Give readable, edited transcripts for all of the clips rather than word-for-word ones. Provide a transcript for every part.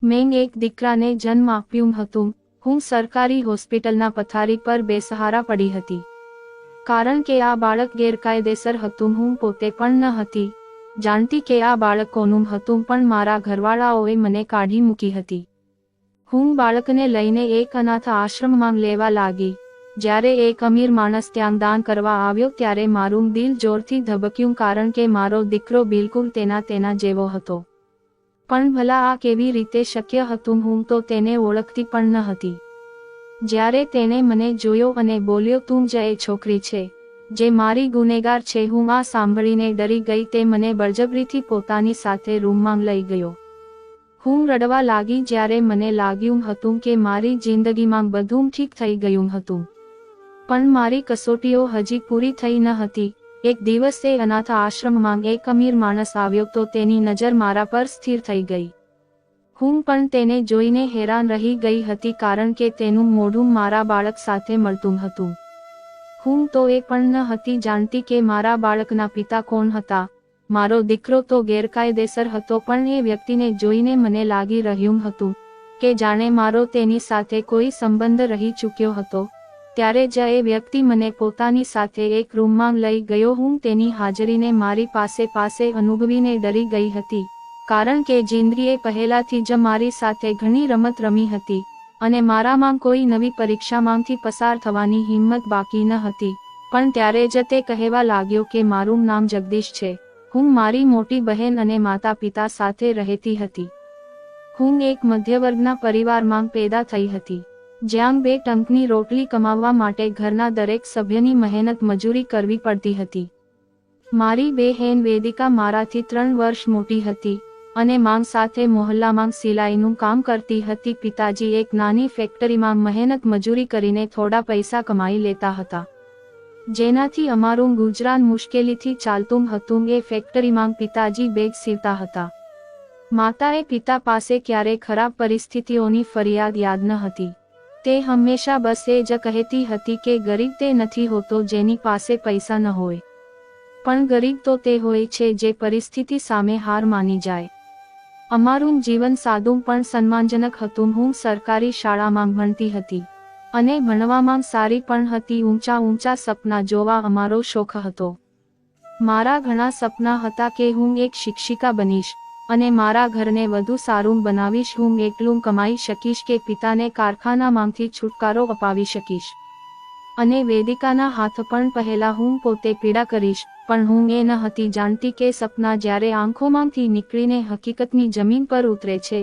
મેં એક દીકરાને જન્મ આપ્યું હતું. હું સરકારી હોસ્પિટલના પથારી પર બેસહારા પડી હતી, કારણ કે આ બાળક ગેરકાયદેસર હતું. હું પોતે પણ ન હતી જાણતી કે આ બાળક કોનું હતું, પણ મારા ઘરવાળાઓએ મને કાઢી મૂકી હતી. હું બાળકને લઈને એક અનાથ આશ્રમમાં લેવા લાગી. જ્યારે એક અમીર માણસ ત્યાં દાન કરવા આવ્યો ત્યારે મારું દિલ જોરથી ધબક્યું, કારણ કે મારો દીકરો બિલકુલ તેના જેવો હતો. પણ ભલા આ કેવી રીતે શક્ય હતું? હું તો તેને ઓળખતી પણ ન હતી. જ્યારે તેણે મને જોયો અને બોલ્યો, તું જ એ છોકરી છે જે મારી ગુનેગાર છે. હું આ સાંભળીને ડરી ગઈ. તે મને બળજબરીથી પોતાની સાથે રૂમમાં લઈ ગયો. હું રડવા લાગી જ્યારે મને લાગ્યું હતું કે મારી જિંદગીમાં બધું ઠીક થઈ ગયું હતું. પણ મારી કસોટીઓ હજી પૂરી થઈ ન હતી. એક દિવસ એ અનાથ આશ્રમમાં એક અમીર માણસ આવ્યો તો તેની નજર મારા પર સ્થિર થઈ ગઈ. હું પણ તેને જોઈને હેરાન રહી ગઈ હતી, કારણ કે તેનું મોઢું મારા બાળક સાથે મળતું હતું. હું તો એ પણ ન હતી જાણતી કે મારા બાળકના પિતા કોણ હતા. મારો દીકરો તો ગેરકાયદેસર હતો, પણ એ વ્યક્તિને જોઈને મને લાગી રહ્યું હતું કે જાણે મારો તેની સાથે કોઈ સંબંધ રહી ચૂક્યો હતો. ત્યારે જ એ વ્યક્તિ મને પોતાની સાથે એક રૂમમાં લઈ ગયો. હું તેની હાજરીને મારી પાસે અનુભવીને ડરી ગઈ હતી, કારણ કે જિંદગીએ પહેલાથી જ મારી સાથે ઘણી રમત રમી હતી અને મારામાં કોઈ નવી પરીક્ષામાંથી પસાર થવાની હિંમત બાકી ન હતી. પણ ત્યારે જ તે કહેવા લાગ્યો કે મારું નામ જગદીશ છે. હું મારી મોટી બહેન અને માતા પિતા સાથે રહેતી હતી. હું એક મધ્યવર્ગના પરિવારમાં પેદા થઈ હતી, જ્યાં 2 ટંકની રોટલી કમાવવા માટે ઘરના દરેક સભ્યની મહેનત મજૂરી કરવી પડતી હતી. મારી બહેન વેદિકા મારાથી 3 વર્ષ મોટી હતી અને માંગ સાથે મોહલ્લામાં સિલાઈનું કામ કરતી હતી. પિતાજી એક નાની ફેક્ટરીમાં મહેનત મજૂરી કરીને થોડા પૈસા કમાઈ લેતા હતા, જેનાથી અમારું ગુજરાન મુશ્કેલીથી ચાલતું હતું. એ ફેક્ટરીમાં પિતાજી બેગ સીવતા હતા. માતાએ પિતા પાસે ક્યારેય ખરાબ પરિસ્થિતિઓની ફરિયાદ યાદ ન હતી. તે હંમેશા બસ એ જ કહેતી હતી કે ગરીબ તે નથી હોતો જેની પાસે પૈસા ન હોય, પણ ગરીબ તો તે હોય છે જે પરિસ્થિતિ સામે હાર માની જાય. અમારું જીવન સાદું પણ સન્માનજનક હતું. હું સરકારી શાળામાં ભણતી હતી અને ભણવામાં સારી પણ હતી. ઊંચા સપના જોવા અમારો શોખ હતો. મારા ઘણા સપના હતા કે હું એક શિક્ષિકા બનીશ અને મારા ઘરને વધુ સારું બનાવીશ. હું એટલું કમાઈ શકીશ કે પિતાને કારખાનામાંથી છુટકારો અપાવી શકીશ અને વેદિકાના હાથ પણ પહેલા હું પોતે પીડા કરીશ. પણ હું એ ન હતી જાણતી કે સપના જ્યારે આંખોમાંથી નીકળીને હકીકતની જમીન પર ઉતરે છે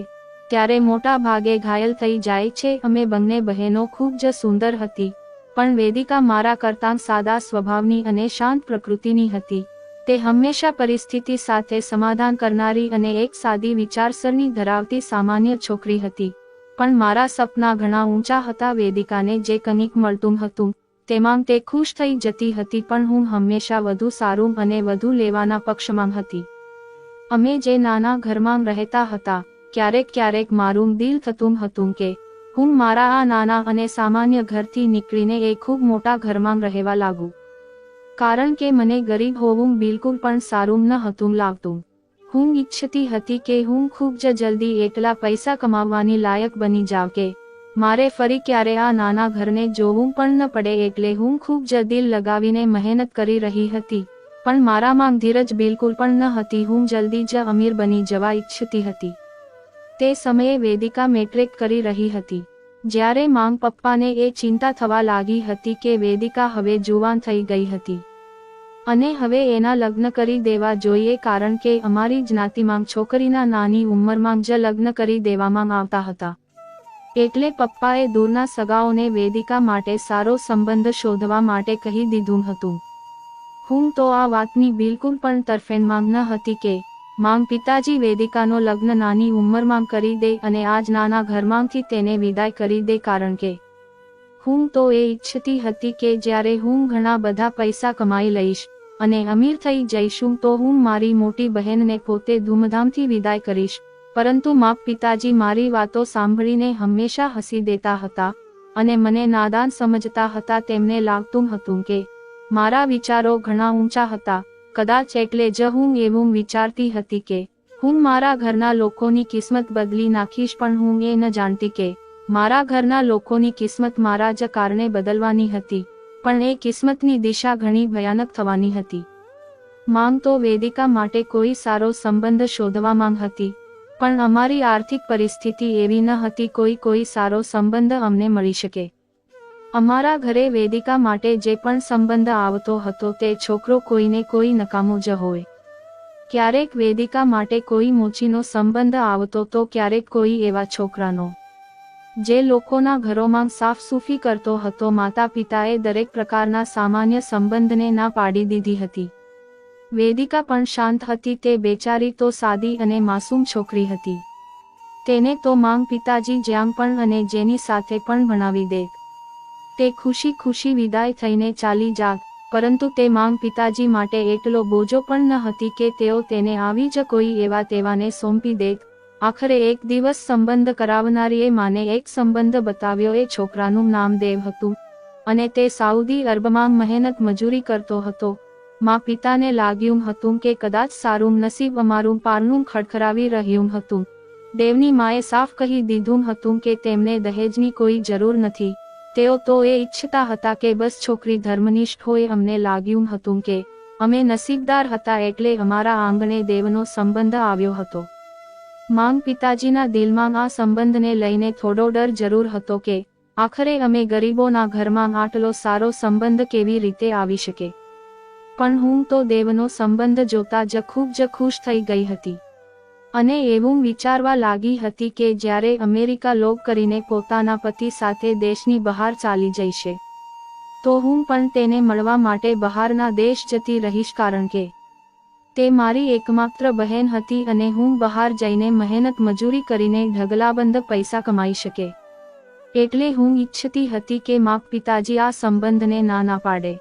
ત્યારે મોટા ભાગે ઘાયલ થઈ જાય છે. અમે બંને બહેનો ખૂબ જ સુંદર હતી, પણ વેદિકા મારા કરતાં સાદા સ્વભાવની અને શાંત પ્રકૃતિની હતી. તે હંમેશા પરિસ્થિતિ સાથે સમાધાન કરનારી અને એક સાદી વિચારસરણી ધરાવતી સામાન્ય છોકરી હતી. પણ મારા સપના ઘણા ઊંચા હતા. વેદિકાને જે કંઈક મળતું હતું તેમાં તે ખુશ થઈ જતી હતી, પણ હું હંમેશા વધુ સારું અને વધુ લેવાના પક્ષમાં હતી. અમે જે નાના ઘરમાં રહેતા હતા, ક્યારેક મારું દિલ થતું હતું કે હું મારા આ નાના અને સામાન્ય ઘરથી નીકળીને એક ખૂબ મોટા ઘરમાં રહેવા લાગુ, કારણ કે મને ગરીબ હોવું બિલકુલ પણ સારું ન હતું લાગતું. હું ઈચ્છતી હતી કે હું ખૂબ જ જલ્દી એટલા પૈસા કમાવવાની લાયક બની જાઉં કે મારે ફરી ક્યારે આ નાના ઘરને જોવું પણ ન પડે. એટલે હું ખૂબ જ દિલ લગાવીને મહેનત કરી રહી હતી, પણ મારામાં ધીરજ બિલકુલ પણ ન હતી. હું જલ્દી જ અમીર બની જવા ઈચ્છતી હતી. તે સમયે વેદિકા મેટ્રિક કરી રહી હતી, જ્યારે માંગ પપ્પાને એ ચિંતા થવા લાગી હતી કે વેદિકા હવે જુવાન થઈ ગઈ હતી અને હવે એના લગ્ન કરી દેવા જોઈએ, કારણ કે અમારી જ્ઞાતિમાં છોકરીના નાની ઉંમરમાં જ લગ્ન કરી દેવામાં આવતા હતા. એટલે પપ્પાએ દૂરના સગાઓને વેદિકા માટે સારો સંબંધ શોધવા માટે કહી દીધું હતું. હું તો આ વાતની બિલકુલ પણ તરફેણમાં ન હતી કે માંગ પિતાજી વેદિકાનો લગ્ન નાની ઉંમરમાં કરી દે અને આજ નાના ઘરમાંથી તેને વિદાય કરી દે, કારણ કે હું તો એ ઈચ્છતી હતી કે જ્યારે હું ઘણા બધા પૈસા કમાઈ લઈશ અને અમીર થઈ જઈશું તો હું મારી મોટી બહેનને પોતે ધૂમધામથી વિદાય કરીશ. પરંતુ મારા પિતાજી મારી વાતો સાંભળીને હંમેશા હસી દેતા હતા અને મને નાદાન સમજતા હતા. તેમને લાગતું હતું કે મારા વિચારો ઘણા ઊંચા હતા. કદાચ એટલે જ હું એવું વિચારતી હતી કે હું મારા ઘરના લોકોની કિસ્મત બદલી નાખીશ, પણ હું એ ન જાણતી કે મારા ઘરના લોકોની કિસ્મત મારા જ કારણે બદલવાની હતી, પણ એ કિસ્મતની દિશા ઘણી ભયાનક થવાની હતી. માંગ તો વેદિકા માટે કોઈ સારો સંબંધ શોધવા માંગ હતી, પણ અમારી આર્થિક પરિસ્થિતિ એવી ન હતી કોઈ સારો સંબંધ અમને મળી શકે. અમારા ઘરે વેદિકા માટે જે પણ સંબંધ આવતો હતો તે છોકરો કોઈને કોઈ નકામો જ હોય. ક્યારેક વેદિકા માટે કોઈ મોચીનો સંબંધ આવતો તો ક્યારેક કોઈ એવા છોકરાનો જે લોકોના ઘરોમાં સાફસૂફી કરતો હતો. માતા પિતાએ દરેક પ્રકારના સામાન્ય સંબંધને ના પાડી દીધી હતી. વેદિકા પણ શાંત હતી. તે બેચારી તો સાદી અને માસૂમ છોકરી હતી. તેને તો માંગ પિતાજી જ્યાં પણ અને જેની સાથે પણ ભણાવી દે. તે ખુશી ખુશી વિદાય થઈને ચાલી જાત, પરંતુ તે માંગ પિતાજી માટે એટલો બોજો પણ ન હતી કે તેઓ તેને આવી જ કોઈ એવા તેવાને સોંપી દે. આખરે એક દિવસ સંબંધ કરાવનારીએ માને એક સંબંધ બતાવ્યો. એ છોકરાનું નામ દેવ હતું અને તે સાઉદી અરબમાં મહેનત મજૂરી કરતો હતો. માં પિતાને લાગ્યું હતું કે કદાચ સારું નસીબ અમારું પારણું ખડખડાવી રહ્યું હતું. દેવની માએ સાફ કહી દીધું હતું કે તેમને દહેજની કોઈ જરૂર નથી. તેઓ તો એ ઈચ્છતા હતા કે બસ છોકરી ધર્મનિષ્ઠ હોય. અમને લાગ્યું હતું કે અમે નસીબદાર હતા એટલે અમારા આંગણે દેવનો સંબંધ આવ્યો હતો. માંગ પિતાજીના દિલમાં આ સંબંધને લઈને થોડો ડર જરૂર હતો કે આખરે અમે ગરીબોના ઘરમાં આટલો સારો સંબંધ કેવી રીતે આવી શકે. પણ હું તો દેવનો સંબંધ જોતા જ ખૂબ ખુશ થઈ ગઈ હતી અને એવું વિચારવા લાગી હતી કે જ્યારે અમેરિકા લોગ કરીને પોતાના પતિ સાથે દેશની બહાર ચાલી જઈશે તો હું પણ તેને મળવા માટે બહારના દેશ જતી રહીશ, કારણ કે તે મારી એકમાત્ર બહેન હતી અને હું બહાર જઈને મહેનત મજૂરી કરીને ઢગલાબંધ પૈસા કમાઈ શકે. એટલે હું ઈચ્છતી હતી કે માપ પિતાજી આ સંબંધને ના પાડે.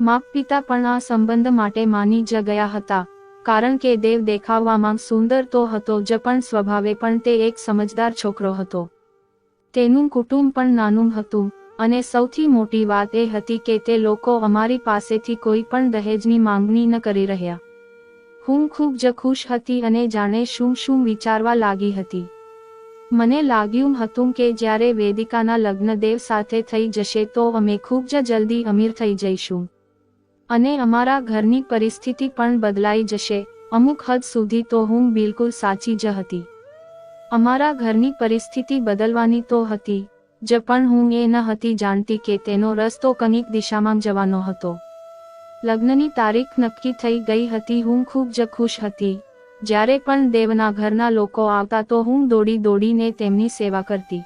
માપ પિતા પણ આ સંબંધ માટે માની જ ગયા હતા, કારણ કે દેવ દેખાવવામાં સુંદર તો હતો જ પણ સ્વભાવે પણ તે એક સમજદાર છોકરો હતો. તેનું કુટુંબ પણ નાનું હતું અને સૌથી મોટી વાત એ હતી કે તે લોકો અમારી પાસેથી કોઈ પણ દહેજની માંગણી ન કરી રહ્યા. હું ખૂબ જ ખુશ હતી અને જાણે શું વિચારવા લાગી હતી. મને લાગ્યું હતું કે જ્યારે વેદિકાના લગ્ન દેવ સાથે થઈ જશે તો અમે ખૂબ જ જલ્દી અમીર થઈ જઈશું અને અમારા ઘરની પરિસ્થિતિ પણ બદલાઈ જશે. અમુક હદ સુધી તો હું બિલકુલ સાચી જ હતી. અમારા ઘરની પરિસ્થિતિ બદલવાની તો હતી જ, પણ હું એ ન હતી જાણતી કે તેનો રસ્તો કંઈક દિશામાં જવાનો હતો. લગ્નની તારીખ નક્કી થઈ ગઈ હતી. હું ખૂબ જ ખુશ હતી. જ્યારે પણ દેવના ઘરના લોકો આવતા તો હું દોડીને તેમની સેવા કરતી.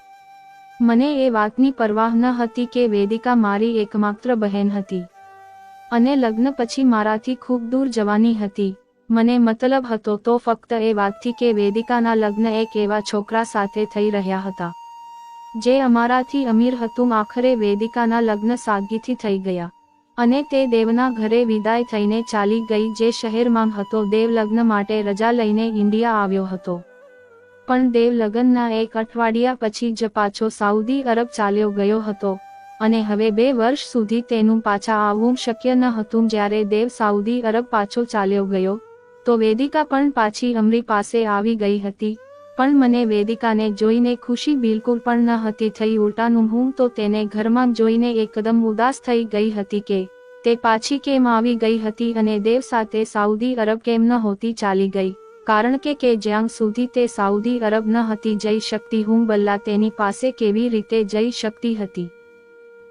મને એ વાતની પરવાહ ન હતી કે વેદિકા મારી એકમાત્ર બહેન હતી અને લગ્ન પછી મારાથી ખૂબ દૂર જવાની હતી. મને મતલબ હતો તો ફક્ત એ વાતથી કે વેદિકાના લગ્ન એક એવા છોકરા સાથે થઈ રહ્યા હતા જે અમારાથી અમીર હતું. આખરે વેદિકાના લગ્ન સાદગીથી થઈ ગયા અને તે દેવના ઘરે વિદાય થઈને ચાલી ગઈ જે શહેરમાં હતો. દેવ લગ્ન માટે રજા લઈને ઇન્ડિયા આવ્યો હતો, પણ દેવ લગ્નના એક અઠવાડિયા પછી જ પાછો સાઉદી અરબ ચાલ્યો ગયો હતો અને હવે 2 વર્ષ સુધી તેનું પાછા આવવું શક્ય ન હતું. જ્યારે દેવ સાઉદી અરબ પાછો ચાલ્યો ગયો તો વેદિકા પણ પાછી અમરી પાસે આવી ગઈ હતી, પણ મને વેદિકાને જોઈને ખુશી બિલકુલ પણ ન હતી થઈ. ઉલટાનું હું તો તેને ઘરમાં જોઈને એકદમ ઉદાસ થઈ ગઈ હતી કે તે પાછી કેમ આવી ગઈ હતી અને દેવ સાથે સાઉદી અરબ કેમ નહોતી ચાલી ગઈ, કારણ કે જ્યાં સુધી તે સાઉદી અરબ ન હતી જઈ શકતી હું બલ્લા તેની પાસે કેવી રીતે જઈ શકતી હતી.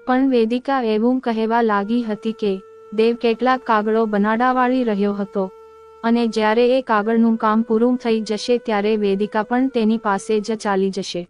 પણ વેદિકા એવું કહેવા લાગી હતી કે દેવ કેટલાક કાગળો બનાડાવાળી રહ્યો હતો અને જ્યારે એ કાગળનું કામ પૂરું થઈ જશે ત્યારે વેદિકા પણ તેની પાસે જ ચાલી જશે.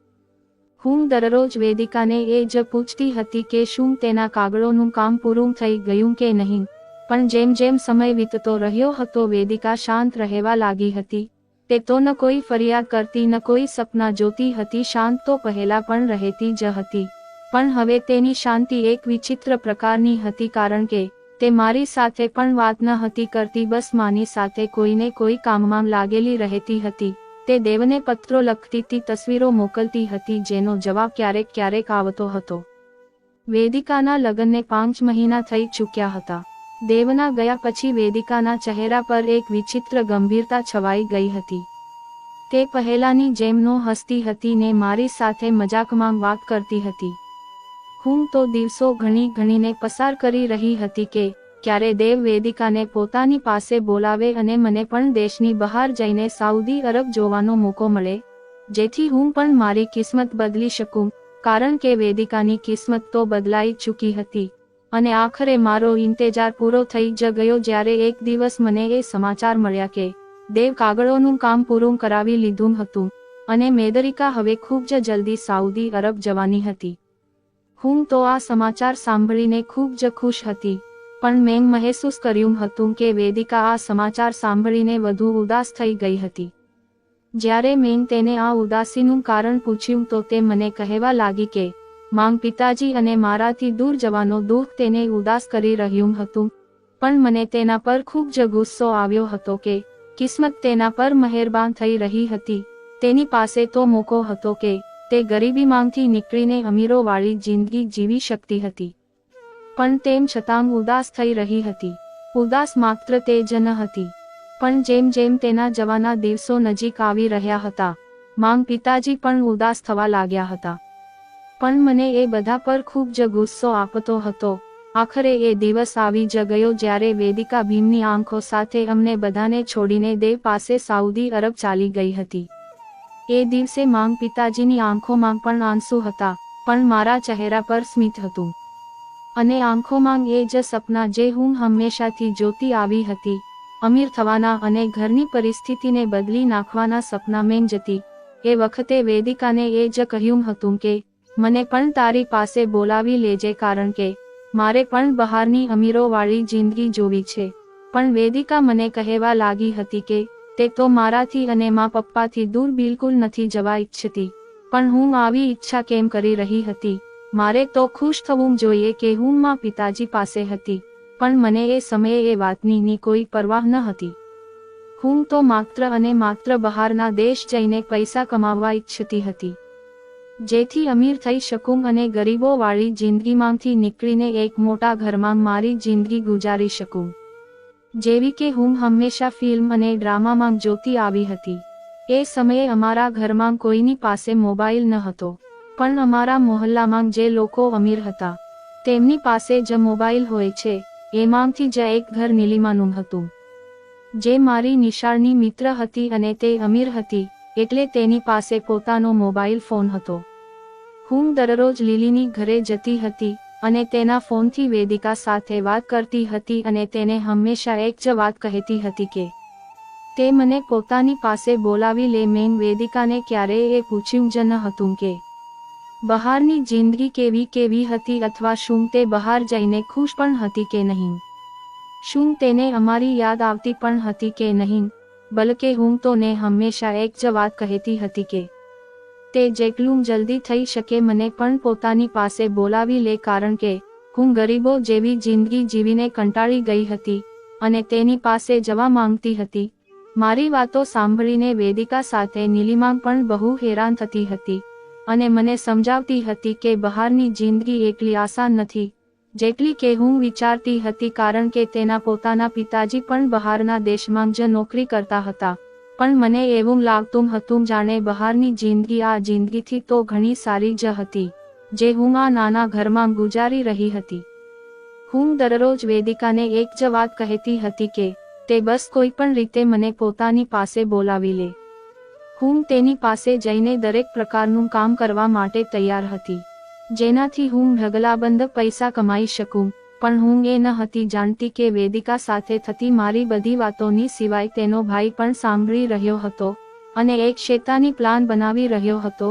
હું દરરોજ વેદિકાને એ જ પૂછતી હતી કે શું તેના કાગળોનું કામ પૂરું થઈ ગયું કે નહીં, પણ જેમ જેમ સમય વીતતો રહ્યો હતો વેદિકા શાંત રહેવા લાગી હતી. તે તો ન કોઈ ફરિયાદ કરતી ન કોઈ સપના જોતી હતી. શાંત તો પહેલા પણ રહેતી જ હતી, પણ હવે તેની શાંતિ એક વિચિત્ર પ્રકારની હતી, કારણ કે તે મારી સાથે પણ વાત ન હતી કરતી. બસ માની સાથે કોઈને કોઈ કામમાં લાગેલી રહેતી હતી. તે દેવને પત્રો લખતી હતી, તસવીરો મોકલતી હતી જેનો જવાબ ક્યારેક આવતો હતો. વેદિકાના લગ્નને 5 મહિના થઈ ચૂક્યા હતા. દેવના ગયા પછી વેદિકાના ચહેરા પર એક વિચિત્ર ગંભીરતા છવાઈ ગઈ હતી. તે પહેલાની જેમ ન હસતી હતી ને મારી સાથે મજાકમાં વાત કરતી હતી. હું તો દિવસો ઘણીને પસાર કરી રહી હતી કે ક્યારે દેવ વેદિકાને પોતાની પાસે બોલાવે અને મને પણ દેશની બહાર જઈને સાઉદી અરબ જોવાનો મોકો મળે, જેથી હું પણ મારી કિસ્મત બદલી શકું, કારણ કે વેદિકાની કિસ્મત તો બદલાઈ ચૂકી હતી. અને આખરે મારો ઇંતજાર પૂરો થઈ જ ગયો જ્યારે એક દિવસ મને એ સમાચાર મળ્યા કે દેવ કાગળોનું કામ પૂરું કરાવી લીધું હતું અને મેદરિકા હવે ખૂબ જ જલ્દી સાઉદી અરબ જવાની હતી. હું તો આ સમાચાર સાંભળીને ખૂબ જ ખુશ હતી, પણ મેં મહેસૂસ કર્યું હતું કે વેદિકા આ સમાચાર સાંભળીને વધુ ઉદાસ થઈ ગઈ હતી. જ્યારે મેં તેને આ ઉદાસીનું કારણ પૂછ્યું તો તે મને કહેવા લાગી કે માંગ પિતાજી અને મારાથી દૂર જવાનો દુઃખ તેને ઉદાસ કરી રહ્યું હતું, પણ મને તેના પર ખૂબ જ ગુસ્સો આવ્યો હતો કે કિસ્મત તેના પર મહેરબાન થઈ રહી હતી. તેની પાસે તો મોકો હતો કે તે ગરીબીમાંથી નીકળીને અમીરોવાળી જિંદગી જીવી શકતી હતી, પણ તેમ છતાં ઉદાસ થઈ રહી હતી. ઉદાસ માત્ર તે જ ન હતી, પણ જેમ જેમ તેના જવાના દિવસો નજીક આવી રહ્યા હતા, માંગ પિતાજી પણ ઉદાસ થવા લાગ્યા હતા. પણ મને એ બધા પર ખૂબ જ ગુસ્સો આપતો હતો. આખરે એ દિવસ આવી જ ગયો જ્યારે વેદિકા ભીમની આંખો સાથે અમને બધાને છોડીને દેવ પાસે સાઉદી અરબ ચાલી ગઈ હતી. એ દિવસે માંગ પિતાજીની આંખોમાં પણ આંસુ હતા, પણ મારા ચહેરા પર સ્મિત હતું. અને આંખોમાં એ જ સપના જે હું હંમેશાથી જોતી આવી હતી, અમીર થવાના અને ઘરની પરિસ્થિતિને બદલી નાખવાના સપના મેં જતી. એ વખતે વેદિકાને એ જ કહ્યું હતું કે મને પણ તારી પાસે બોલાવી લેજે, કારણ કે મારે પણ બહારની અમીરોવાળી જિંદગી જોવી છે. પણ વેદિકા મને કહેવા લાગી હતી કે તે તો મારાથી અને મા પપ્પાથી દૂર બિલકુલ નથી જવા ઈચ્છતી. પણ હું આવી ઈચ્છા કેમ કરી રહી હતી? મારે તો ખુશ થવું જોઈએ કે હું મા પિતાજી પાસે હતી, પણ મને એ સમયે એ વાતની કોઈ પરવાહ ન હતી. હું તો માત્ર અને માત્ર બહારના દેશ જઈને પૈસા કમાવવા ઈચ્છતી હતી, જેથી અમીર થઈ શકું અને ગરીબોવાળી જિંદગીમાંથી નીકળીને એક મોટા ઘરમાં મારી જિંદગી ગુજારી શકું, જેવી કે હું હંમેશા ફિલ્મ અને ડ્રામામાં જોતી આવી હતી. એ સમયે અમારા ઘરમાં કોઈની પાસે મોબાઈલ ન હતો, પણ અમારા મોહલ્લામાં જે લોકો અમીર હતા તેમની પાસે જ મોબાઈલ હોય છે. એમાંથી જ એક ઘર નીલિમાનું હતું, જે મારી નિશાળની મિત્ર હતી અને તે અમીર હતી, એટલે તેની પાસે પોતાનો મોબાઈલ ફોન હતો. હું દરરોજ લીલીની ઘરે જતી હતી અને તેના ફોનથી વેદિકા સાથે વાત કરતી હતી અને તેને હંમેશા એક જ વાત કહેતી હતી કે તે મને પોતાની પાસે બોલાવી લે. મેં વેદિકાને ક્યારેય એ પૂછ્યું જ ન હતું કે બહારની જિંદગી કેવી હતી અથવા શું તે બહાર જઈને ખુશ પણ હતી કે નહીં, શું તેને અમારી યાદ આવતી પણ હતી કે નહીં. બલકે હું તો ને હંમેશા એક જ વાત કહેતી હતી કે તે જેટલું જલ્દી થઈ શકે મને પણ પોતાની પાસે બોલાવી લે, કારણ કે હું ગરીબો જેવી જિંદગી જીવીને કંટાળી ગઈ હતી અને તેની પાસે જવા માંગતી હતી. મારી વાતો સાંભળીને વેદિકા સાથે નીલિમા પણ બહુ હેરાન થતી હતી અને મને સમજાવતી હતી કે બહારની જિંદગી એટલી આસાન નથી જેટલી કે હું વિચારતી હતી, કારણ કે તેના પોતાના પિતાજી પણ બહારના દેશમાં જ નોકરી કરતા હતા. પણ મને એવું લાગતું હતું જાણે બહારની જિંદગી આ જિંદગીથી તો ઘણી સારી જ હતી જે હું આ નાના ઘરમાં ગુજારી રહી હતી. હું દરરોજ વેદિકાને એક જ વાત કહેતી હતી કે તે બસ કોઈ પણ રીતે મને પોતાની પાસે બોલાવી લે. હું તેની પાસે જઈને દરેક પ્રકારનું કામ કરવા માટે તૈયાર હતી, જેનાથી હું ઢગલાબંધ પૈસા કમાઈ શકું. પણ હું એ ન હતી જાણતી કે વેદિકા સાથે થતી મારી બધી વાતોની સિવાય તેનો ભાઈ પણ સાંભળી રહ્યો હતો અને એક શેતાની પ્લાન બનાવી રહ્યો હતો,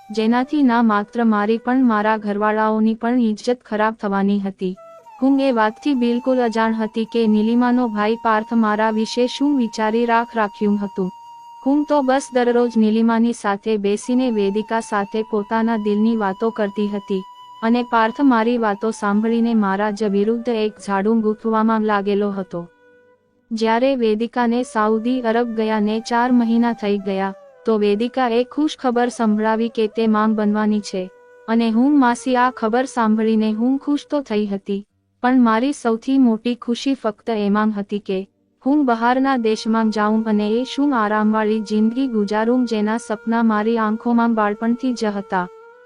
જેનાથી ના માત્ર મારી પણ મારા ઘરવાળાઓની પણ ઇજ્જત ખરાબ થવાની હતી. હું એ વાતથી બિલકુલ અજાણ હતી કે નીલિમાનો ભાઈ પાર્થ મારા વિશે શું વિચારી રાખ્યું હતું. હું તો બસ દરરોજ નીલિમાની સાથે બેસીને વેદિકા સાથે પોતાના દિલની વાતો કરતી હતી અને પાર્થ મારી વાતો સાંભળીને મારા જ વિરુદ્ધ એક ઝાડુ ગૂંથવામાં લાગેલો હતો. જ્યારે વેદિકાને સાઉદી અરબ ગયાને 4 મહિના થઈ ગયા તો વેદિકા એ ખુશ ખબર સંભળાવી કે તે માંગ બનવાની છે અને હું માસી આ ખબર સાંભળીને હું ખુશ તો થઈ હતી, પણ મારી સૌથી મોટી ખુશી ફક્ત એમાં હતી કે હું બહારના દેશમાં જાઉં અને એ શું આરામવાળી જિંદગી ગુજારું જેના સપના મારી આંખોમાં બાળપણથી જ હતા.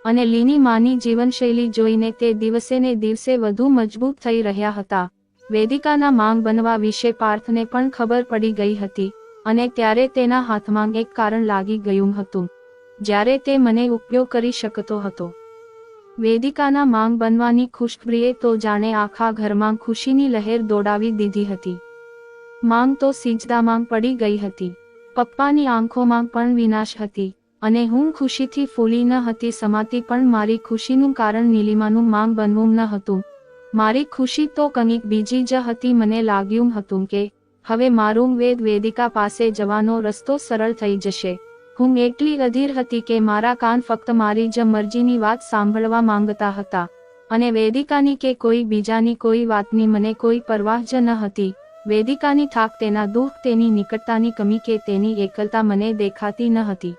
અને લીની માની જીવનશૈલી જોઈને તે દિવસે ને દિવસે વધુ મજબૂત થઈ રહ્યા હતા. વેદિકાના માંગ બનવા વિશે પાર્થને પણ ખબર પડી ગઈ હતી અને ત્યારે તેના હાથમાં એક કારણ લાગી ગયું હતું જ્યારે તે મને ઉપયોગ કરી શકતો હતો. વેદિકાના માંગ બનવાની ખુશખબરીએ તો જાણે આખા ઘરમાં ખુશીની લહેર દોડાવી દીધી હતી. માંગ તો સિજદામાં પડી ગઈ હતી. પપ્પાની આંખોમાં પણ વિનાશ હતી અને હું ખુશીથી ફૂલી ન હતી સમાતી પણ મારી ખુશીનું કારણ નીલિમાનું માંગ બનવું ન હતું. મારી ખુશી તો કંઈક બીજી જ હતી. મને લાગ્યું હતું કે હવે મારું વેદિકા પાસે જવાનો રસ્તો સરળ થઈ જશે. હું એટલી અધીર હતી કે મારા કાન ફક્ત મારી જ મરજીની વાત સાંભળવા માંગતા હતા અને વેદિકાની કે કોઈ બીજાની કોઈ વાતની મને કોઈ પરવાહ જ ન હતી. વેદિકાની થાક, તેના દુઃખ, તેની નિકટતાની કમી કે તેની એકલતા મને દેખાતી ન હતી.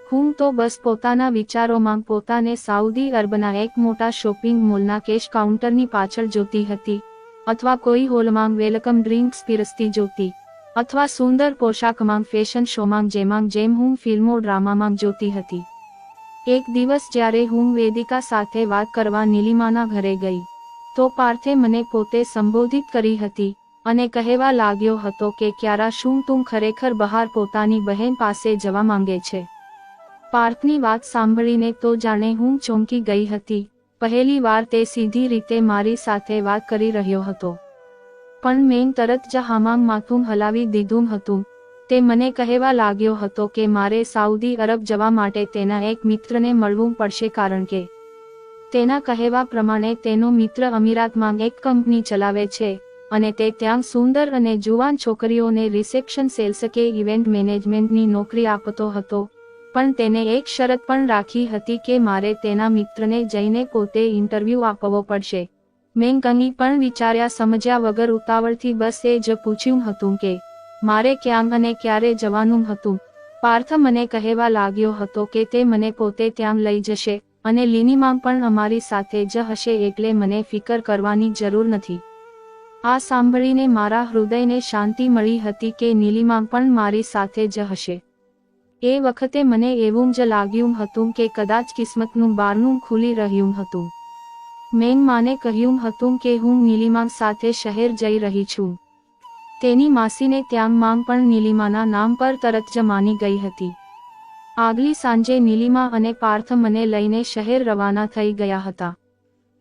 હું તો બસ પોતાના વિચારોમાં પોતાને સાઉદી અરબના એક મોટા શોપિંગ મોલના કેશ કાઉન્ટરની પાછળ જોતી હતી અથવા કોઈ હોલમાં વેલકમ ડ્રિંક્સ પીરસતી જોતી અથવા સુંદર પોશાકમાં ફેશન શોમાં જેમ હું ફિલ્મો ડ્રામામાં જોતી હતી. એક દિવસ જ્યારે હું વેદિકા સાથે વાત કરવા નીલિમાના ઘરે ગઈ તો પાર્થે મને પોતે સંબોધિત કરી હતી અને કહેવા લાગ્યો હતો કે ક્યારા, શું તું ખરેખર બહાર પોતાની બહેન પાસે જવા માંગે છે? પાર્થની વાત સાંભળીને તો જાણે હું ચોંકી ગઈ હતી. પહેલી વાર તે સીધી રીતે મારી સાથે વાત કરી રહ્યો હતો પણ મેં તરત જ હામાં માથું હલાવી દીધું હતું. તે મને કહેવા લાગ્યો હતો કે મારે સાઉદી અરબ જવા માટે તેના એક મિત્રને મળવું પડશે કારણ કે તેના કહેવા પ્રમાણે તેનો મિત્ર અમીરાતમાં એક કંપની ચલાવે છે અને તે ત્યાં સુંદર અને જુવાન છોકરીઓને રિસેપ્શન સેલ્સ કે ઇવેન્ટ મેનેજમેન્ટની નોકરી આપતો હતો. પણ તેને એક શરત પણ રાખી હતી કે મારે તેના મિત્રને જઈને પોતે ઇન્ટરવ્યૂ આપવો પડશે. મેં કંઈ પણ વિચાર્યા સમજ્યા વગર ઉતાવળથી બસ એ જ પૂછ્યું હતું કે મારે ક્યાં અને ક્યારે જવાનું હતું. પાર્થ મને કહેવા લાગ્યો હતો કે તે મને પોતે ત્યાં લઈ જશે અને લીનીમાં પણ અમારી સાથે જ હશે એટલે મને ફિકર કરવાની જરૂર નથી. આ સાંભળીને મારા હૃદયને શાંતિ મળી હતી કે નીલિમા પણ મારી સાથે જ હશે. એ વખતે મને એવું જ લાગ્યું હતું કે કદાચ કિસ્મતનું બારણું ખુલી રહ્યું હતું. મેં માને કહ્યું હતું કે હું નીલિમા સાથે શહેર જઈ રહી છું. તેની માસીને ત્યાં માંગ પણ નીલિમાના નામ પર તરત જ માની ગઈ હતી. આગલી સાંજે નીલિમા અને પાર્થ મને લઈને શહેર રવાના થઈ ગયા હતા.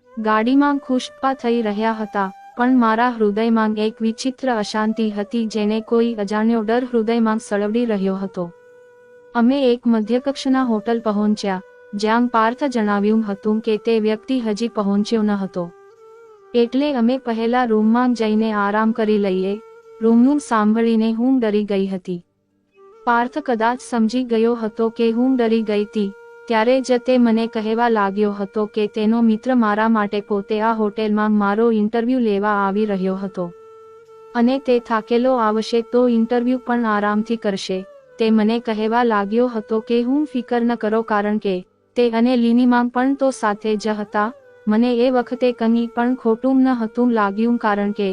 ગાડીમાં ખુશપા થઈ રહ્યા હતા પણ મારા હૃદયમાં એક વિચિત્ર અશાંતિ હતી જેને કોઈ અજાણ્યો ડર હૃદયમાં સળવડી રહ્યો હતો. અમે એક મધ્યકક્ષના હોટલ પહોંચ્યા જ્યાં પાર્થ જણાવ્યું હતું કે તે વ્યક્તિ હજી પહોંચ્યો ન હતો એટલે અમે પહેલા રૂમમાં જઈને આરામ કરી લઈએ. રૂમનું સાંભળીને હું ડરી ગઈ હતી. પાર્થ કદાચ સમજી ગયો હતો કે હું ડરી ગઈ હતી ત્યારે જ તે મને કહેવા લાગ્યો હતો કે તેનો મિત્ર મારા માટે પોતે આ હોટેલમાં મારો ઇન્ટરવ્યૂ લેવા આવી રહ્યો હતો અને તે થાકેલો આવશે તો ઇન્ટરવ્યૂ પણ આરામથી કરશે. તે મને કહેવા લાગ્યો હતો કે હું ફિકર ન કરો કારણ કે તે અને લીનીમાં પણ તો સાથે જ હતા. મને એ વખતે કંઈ પણ ખોટું ન હતું લાગ્યું કારણ કે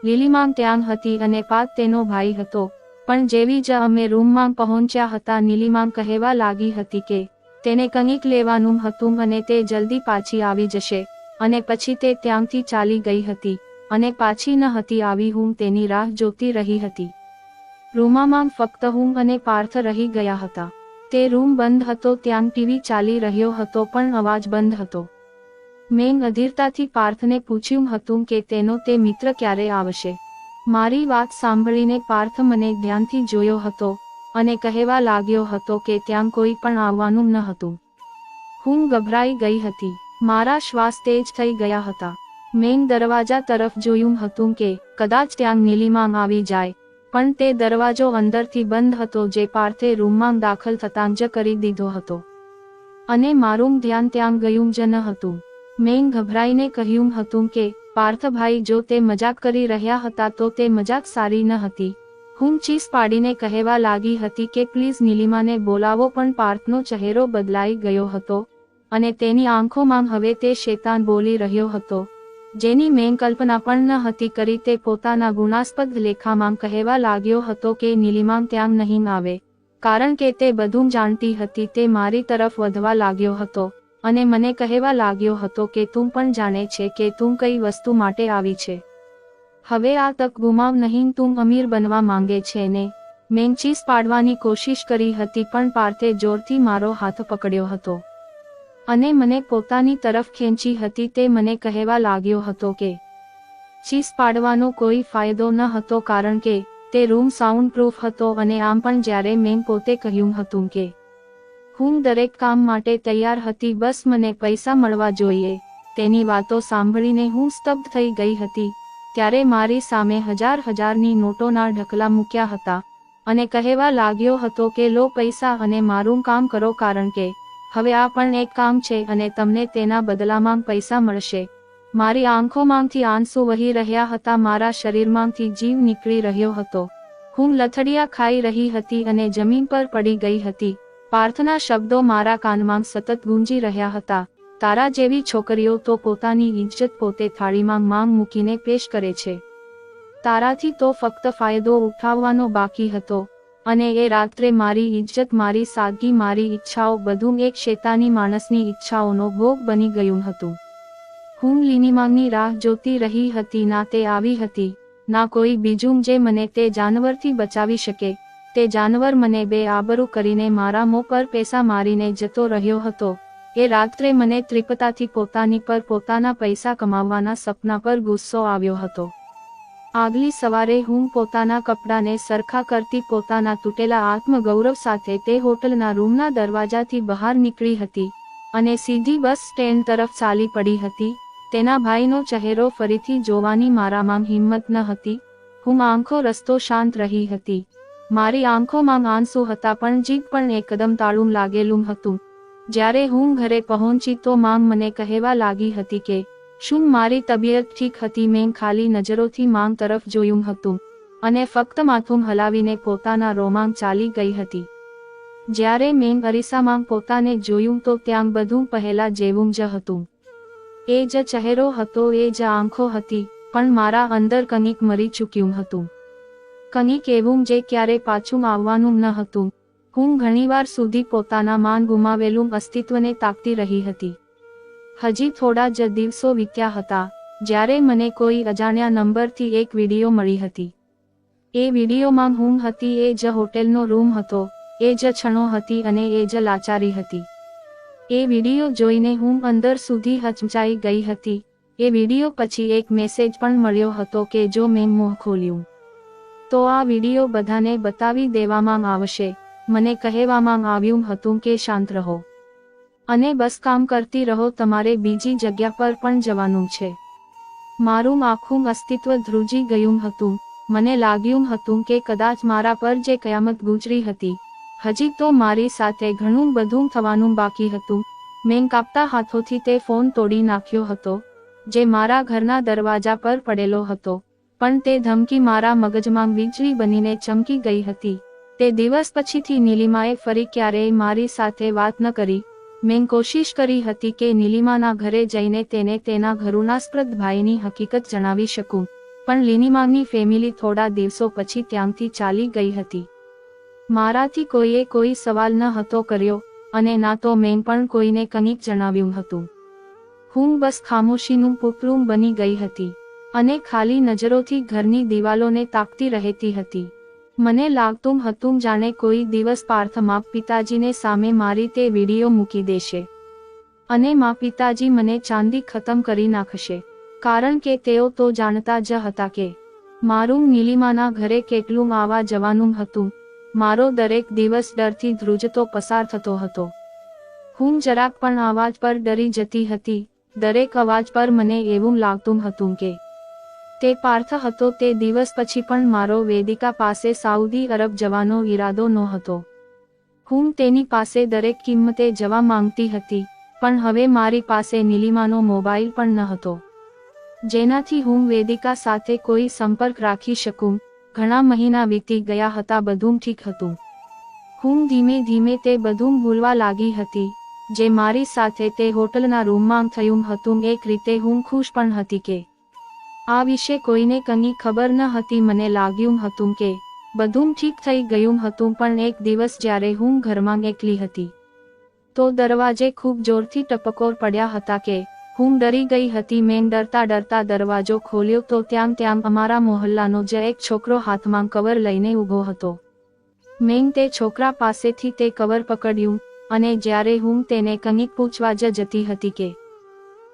લીલીમાં ત્યાં હતી અને પાર્થ તેનો ભાઈ હતો. પણ જેવી જ અમે રૂમમાં પહોંચ્યા હતા નીલિમા કહેવા લાગી હતી કે તેને કંઈક લેવાનું હતું અને તે જલ્દી પાછી આવી જશે અને પછી તે ત્યાંથી ચાલી ગઈ હતી અને પાછી ન હતી આવી. હું તેની રાહ જોતી રહી હતી. રૂમમાં ફક્ત હું અને પાર્થ રહી ગયા હતા. તે રૂમ બંધ હતો. ત્યાં ટીવી ચાલી રહ્યો હતો પણ અવાજ બંધ હતો. મેં અધીરતાથી પાર્થને પૂછ્યું હતું કે તેનો તે મિત્ર ક્યારે આવશે. મારી વાત સાંભળીને પાર્થ મને ધ્યાનથી જોયો હતો અને કહેવા લાગ્યો હતો કે ત્યાં કોઈ પણ આવવાનું ન હતું. હું ગભરાઈ ગઈ હતી. મારા શ્વાસ તેજ થઈ ગયા હતા. મેં દરવાજા તરફ જોયું હતું કે કદાચ ત્યાં નીલિમા આવી જાય પણ તે દરવાજો અંદરથી બંધ હતો જે પાર્થે રૂમમાં દાખલ થતાં જ કરી દીધો હતો અને મારું ધ્યાન ત્યાં ગયું જ ન હતું. મેં ગભરાઈને કહ્યું હતું કે પાર્થભાઈ, જો તે મજાક કરી રહ્યા હતા તો તે મજાક સારી ન હતી. હું ચીસ પાડીને કહેવા લાગી હતી કે પ્લીઝ નીલિમાને બોલાવો પણ પાર્થનો ચહેરો બદલાઈ ગયો હતો અને તેની આંખોમાં હવે તે શેતાન બોલી રહ્યો હતો. જેની મેં કલ્પના પણ ન હતી કરી. તે પોતાના ગુણાસ્પદ લેખામાં કહેવા લાગ્યો હતો કે નીલિમા ત્યાં નહીં આવે, કારણ કે તે બધું જાણતી હતી. તે મારી તરફ વધવા લાગ્યો હતો અને મને કહેવા લાગ્યો હતો કે તું પણ જાણે છે કે તું કઈ વસ્તુ માટે આવી છે. હવે આ તક ગુમાવ નહીં, તું અમીર બનવા માંગે છે ને? મેં ચીસ પાડવાની કોશિશ કરી હતી પણ પાર્થે જોરથી મારો હાથ પકડ્યો હતો અને મને પોતાની તરફ ખેંચી હતી. તે મને કહેવા લાગ્યો હતો કે ચીસ પાડવાનો કોઈ ફાયદો ન હતો કારણ કે તે રૂમ સાઉન્ડ પ્રૂફ હતો. અને આમ પણ જ્યારે મેં પોતે કહ્યું હતું કે હું દરેક કામ માટે તૈયાર હતી, બસ મને પૈસા મળવા જોઈએ, તેની વાતો સાંભળીને હું સ્તબ્ધ થઈ ગઈ હતી. ત્યારે મારી સામે હજારની નોટોના ઢગલા મૂક્યા હતા અને કહેવા લાગ્યો હતો કે લો પૈસા અને મારું કામ કરો, કારણ કે હવે આ પણ એક કામ છે અને તમને તેના બદલામાં પૈસા મળશે. મારી આંખોમાંથી આંસુ વહી રહ્યા હતા, મારા શરીરમાંથી જીવ નીકળી રહ્યો હતો. હું લથડિયા ખાઈ રહી હતી અને જમીન પર પડી ગઈ હતી. પાર્થના શબ્દો મારા કાનમાં સતત ગુંજી રહ્યા હતા, તારા જેવી છોકરીઓ તો પોતાની ઇજ્જત પોતે થાળીમાં માંગ મૂકીને પેશ કરે છે. તારાથી તો ફક્ત ફાયદો ઉઠાવવાનો બાકી હતો. અને એ રાત્રે મારી ઇજ્જત, મારી સાદગી, મારી ઈચ્છાઓ બધું એક શેતાની માણસની ઈચ્છાઓનો ભોગ બની ગયું હતું. હું નીલિમાની રાહ જોતી રહી હતી. ના તે આવી હતી, ના કોઈ બીજું જે મને તે જાનવરથી બચાવી શકે. તે જાનવર મને બેઆબરૂ કરીને મારા મોં પર પૈસા મારીને જતો રહ્યો હતો. એ રાત્રે મને ત્રિપતાથી પોતાની પર પોતાના પૈસા કમાવવાના સપના પર ગુસ્સો આવ્યો હતો. આગલી સવારે હું પોતાના કપડાને સરખા કરતી પોતાના તૂટેલા આત્મગૌરવ સાથે તે હોટલના રૂમના દરવાજાથી બહાર નીકળી હતી અને સીધી બસ સ્ટેન્ડ તરફ ચાલી પડી હતી. તેના ભાઈનો ચહેરો ફરીથી જોવાની મારામાં હિંમત ન હતી. હું આંખો રસ્તો શાંત રહી હતી. મારી આંખોમાં આંસુ હતા પણ જીભ પણ એકદમ તાળું લાગેલું હતું. જ્યારે હું ઘરે પહોંચી તો માંગ મને કહેવા લાગી હતી કે શું મારી તબિયત ઠીક હતી. મેં ખાલી નજરોથી માંગ તરફ જોયું હતું અને ફક્ત માથું હલાવીને પોતાના રોમાંગ ચાલી ગઈ હતી. જ્યારે મેં અરીસામાં પોતાને જોયું તો ત્યાં બધું પહેલા જેવું જ હતું. એ જ ચહેરો હતો, એ જ આંખો હતી, પણ મારા અંદર કંઈક મરી ચૂક્યું હતું. કંઈક એવું જે ક્યારે પાછું આવવાનું ન હતું. હું ઘણીવાર સુધી પોતાના માન ગુમાવેલું અસ્તિત્વને તાકતી રહી હતી. હજી થોડા જ દિવસો વીત્યા હતા જ્યારે મને કોઈ અજાણ્યા નંબરથી એક વિડીયો મળી હતી. એ વિડીયોમાં હું હતી, એ જ હોટેલનો રૂમ હતો, એ જ ક્ષણો હતી અને એ જ લાચારી હતી. એ વિડીયો જોઈને હું અંદર સુધી હચમચાઈ ગઈ હતી. એ વિડીયો પછી એક મેસેજ પણ મળ્યો હતો કે જો મેં મોં ખોલ્યું તો આ વિડીયો બધાને બતાવી દેવામાં આવશે. મને કહેવામાં આવ્યું હતું કે શાંત રહો અને બસ કામ કરતી રહો, તમારે બીજી જગ્યા પર પણ જવાનું છે. મારું આખું અસ્તિત્વ ધ્રુજી ગયું હતું. મને લાગ્યું હતું કે કદાચ મારા પર જે કયામત ગુજરી હતી, હજી તો મારી સાથે ઘણું બધું થવાનું બાકી હતું. મેં કાપતા હાથોથી તે ફોન તોડી નાખ્યો હતો જે મારા ઘરના દરવાજા પર પડેલો હતો, પણ તે ધમકી મારા મગજમાં વીજળી બનીને ચમકી ગઈ હતી. તે દિવસ પછીથી નીલિમાએ ફરી ક્યારેય મારી સાથે વાત ન કરી. મેં કોશિશ કરી હતી કે નીલિમાના ઘરે જઈને તેને તેના ઘરુણાસ્પદ ભાઈની હકીકત જણાવી શકું, પણ નીલિમાની ફેમિલી થોડા દિવસો પછી ત્યાંથી ચાલી ગઈ હતી. મારાથી કોઈએ કોઈ સવાલ ન હતો કર્યો અને ના તો મેં પણ કોઈને કંઈક જણાવ્યું હતું. હું બસ ખામોશીનું પુતળું બની ગઈ હતી અને ખાલી નજરોથી ઘરની દિવાલોને તાકતી રહેતી હતી. મને લાગતું હતું જાણે કોઈ દિવસ પાર્થ મારા પિતાજીને સામે મારી તે વિડીયો મૂકી દેશે અને મારા પિતાજી મને ચાંદી ખતમ કરી નાખશે, કારણ કે તેઓ તો જાણતા જ હતા કે મારું નીલિમાના ઘરે કેટલું આવવા જવાનું હતું. મારો દરેક દિવસ ડરથી ધ્રુજતો પસાર થતો હતો. હું જરાક પણ અવાજ પર ડરી જતી હતી. દરેક અવાજ પર મને એવું લાગતું હતું કે તે પાર્થ હતો. તે દિવસ પછી પણ મારો વેદિકા પાસે સાઉદી અરબ જવાનો ઈરાદો નહોતો. હું તેની પાસે દરેક કિંમતે જવા માંગતી હતી, પણ હવે મારી પાસે નીલિમાનો મોબાઈલ પણ ન હતો જેનાથી હું વેદિકા સાથે કોઈ સંપર્ક રાખી શકું. ઘણા મહિના વીતી ગયા હતા, બધું ઠીક હતું. હું ધીમે ધીમે તે બધું ભૂલવા લાગી હતી. જે મારી સાથે તે હોટલના રૂમમાં થયું હતું. એક રીતે હું ખુશ પણ હતી કે આ વિશે કોઈને કંઈ ખબર ન હતી. મને લાગ્યું હતું કે બધું ઠીક થઈ ગયું હતું, પણ એક દિવસ જ્યારે હું ઘરમાં એકલી હતી તો દરવાજે ખૂબ જોરથી ટપકો પડ્યા હતા કે હું ડરી ગઈ હતી. મેં ડરતા ડરતા દરવાજો ખોલ્યો તો ત્યાં અમારા મોહલ્લાનો જ એક છોકરો હાથમાં કવર લઈને ઊભો હતો. મેં તે છોકરા પાસેથી તે કવર પકડ્યું અને જ્યારે હું તેને કંઈક પૂછવા જતી હતી કે